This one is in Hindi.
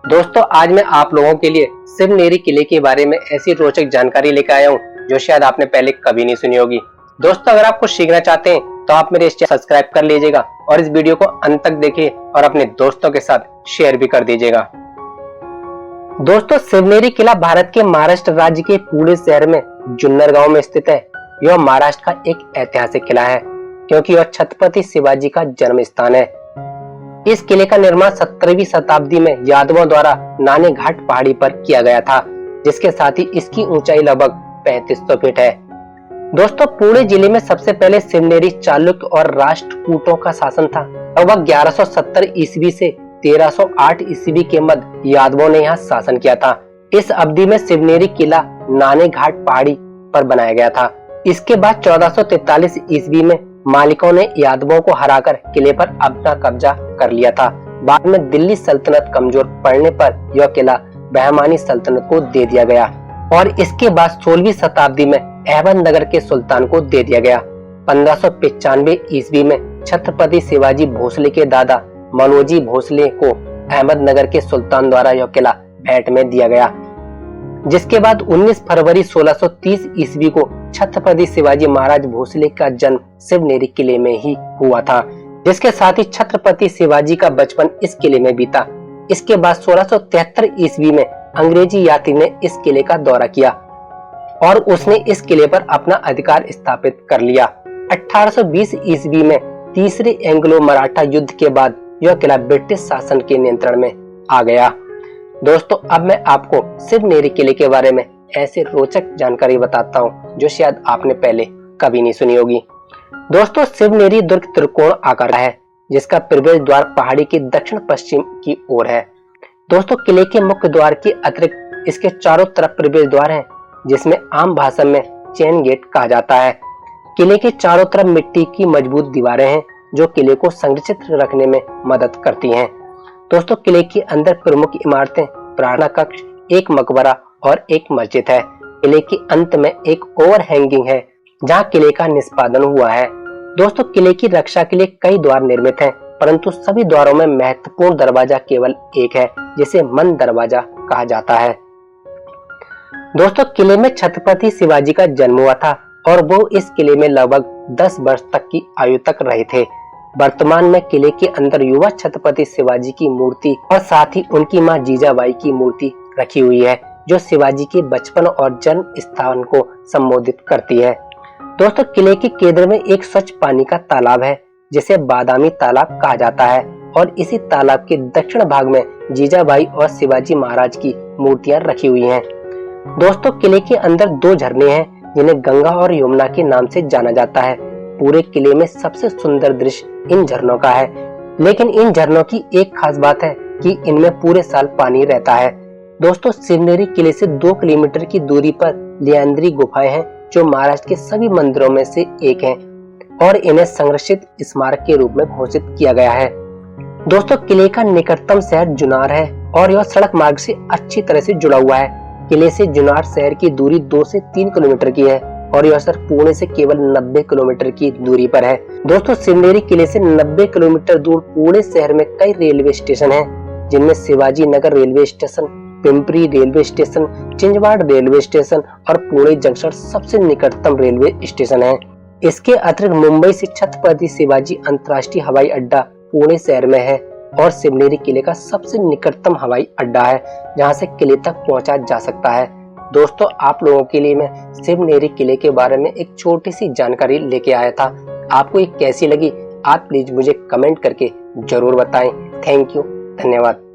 दोस्तों आज मैं आप लोगों के लिए सिवनेरी किले के बारे में ऐसी रोचक जानकारी लेकर आया हूँ जो शायद आपने पहले कभी नहीं सुनी होगी। दोस्तों अगर आप कुछ सीखना चाहते हैं तो आप मेरे इस चैनल सब्सक्राइब कर लीजिएगा और इस वीडियो को अंत तक देखिए और अपने दोस्तों के साथ शेयर भी कर दीजिएगा। दोस्तों सिवनेरी किला भारत के महाराष्ट्र राज्य के पुणे शहर में जुन्नर गांव में स्थित है। यह महाराष्ट्र का एक ऐतिहासिक किला है क्योंकि यह छत्रपति शिवाजी का जन्म स्थान है। इस किले का निर्माण 17वीं शताब्दी में यादवों द्वारा नाने घाट पहाड़ी पर किया गया था, जिसके साथ ही इसकी ऊंचाई लगभग 3500 फीट है। दोस्तों पुणे जिले में सबसे पहले सिवनेरी चालुक्य और राष्ट्रकूटों का शासन था। लगभग 1170 ईस्वी से 1308 ईस्वी के मध्य यादवों ने यहाँ शासन किया था। इस अवधि में सिवनेरी किला नाने घाट पहाड़ी पर बनाया गया था। इसके बाद 1443 ईस्वी में मालिकों ने यादवों को हराकर किले पर अपना कब्जा कर लिया था। बाद में दिल्ली सल्तनत कमजोर पड़ने पर यह किला बहमानी सल्तनत को दे दिया गया और इसके बाद 16वीं शताब्दी में अहमदनगर के सुल्तान को दे दिया गया। 1595 ईस्वी में छत्रपति शिवाजी भोसले के दादा मनोजी भोसले को अहमदनगर के सुल्तान द्वारा यह किला भेंट में दिया गया, जिसके बाद 19 फरवरी 1630 ईस्वी को छत्रपति शिवाजी महाराज भोसले का जन्म सिवनेरी किले में ही हुआ था, जिसके साथ ही छत्रपति शिवाजी का बचपन इस किले में बीता। इसके बाद 1673 ईस्वी में अंग्रेजी यात्री ने इस किले का दौरा किया और उसने इस किले पर अपना अधिकार स्थापित कर लिया। 1820 ईस्वी में तीसरे एंग्लो मराठा युद्ध के बाद यह किला ब्रिटिश शासन के नियंत्रण में आ गया। दोस्तों अब मैं आपको सिवनेरी किले के बारे में ऐसे रोचक जानकारी बताता हूँ जो शायद आपने पहले कभी नहीं सुनी होगी। दोस्तों सिवनेरी दुर्ग त्रिकोण आकार है, जिसका प्रवेश द्वार पहाड़ी के दक्षिण पश्चिम की ओर है। दोस्तों किले के मुख्य द्वार के अतिरिक्त इसके चारों तरफ प्रवेश द्वार हैं, जिसमें आम भाषा में चेन गेट कहा जाता है। किले के चारों तरफ मिट्टी की मजबूत दीवारें हैं जो किले को संरक्षित रखने में मदद करती हैं। दोस्तों किले के अंदर प्रमुख इमारतें प्रार्थना कक्ष, एक मकबरा और एक मस्जिद है। किले के अंत में एक ओवरहैंगिंग है जहां किले का निष्पादन हुआ है। दोस्तों किले की रक्षा के लिए कई द्वार निर्मित हैं, परंतु सभी द्वारों में महत्वपूर्ण दरवाजा केवल एक है, जिसे मन दरवाजा कहा जाता है। दोस्तों किले में छत्रपति शिवाजी का जन्म हुआ था और वो इस किले में लगभग 10 वर्ष तक की आयु तक रहे थे। वर्तमान में किले के अंदर युवा छत्रपति शिवाजी की मूर्ति और साथ ही उनकी मां जीजाबाई की मूर्ति रखी हुई है, जो शिवाजी के बचपन और जन्म स्थान को संबोधित करती है। दोस्तों किले के केंद्र में एक स्वच्छ पानी का तालाब है, जिसे बादामी तालाब कहा जाता है और इसी तालाब के दक्षिण भाग में जीजाबाई और शिवाजी महाराज की मूर्तियां रखी हुई हैं। दोस्तों किले के अंदर 2 झरने हैं जिन्हें गंगा और यमुना के नाम से जाना जाता है। पूरे किले में सबसे सुंदर दृश्य इन झरनों का है, लेकिन इन झरनों की एक खास बात है कि इनमें पूरे साल पानी रहता है। दोस्तों सिवनेरी किले से 2 किलोमीटर की दूरी पर लियांद्री गुफाएं हैं, जो महाराष्ट्र के सभी मंदिरों में से एक हैं और इन्हें संरक्षित स्मारक के रूप में घोषित किया गया है। दोस्तों किले का निकटतम शहर जुन्नर है और यह सड़क मार्ग से अच्छी तरह से जुड़ा हुआ है। किले से जुन्नर शहर की दूरी 2 से 3 किलोमीटर की है और यह शहर पुणे से केवल 90 किलोमीटर की दूरी पर है। दोस्तों सिवनेरी किले से 90 किलोमीटर दूर पुणे शहर में कई रेलवे स्टेशन हैं, जिनमें Shivaji Nagar railway station, Pimpri railway station, Chinchwad railway station और पुणे जंक्शन सबसे निकटतम रेलवे स्टेशन है। इसके अतिरिक्त मुंबई से छत्रपति शिवाजी अंतर्राष्ट्रीय हवाई अड्डा पुणे शहर में है और सिवनेरी किले का सबसे निकटतम हवाई अड्डा है, जहां से किले तक पहुंचा जा सकता है। दोस्तों आप लोगों के लिए मैं सिवनेरी किले के बारे में एक छोटी सी जानकारी लेके आया था। आपको ये कैसी लगी आप प्लीज मुझे कमेंट करके जरूर बताएं। थैंक यू, धन्यवाद।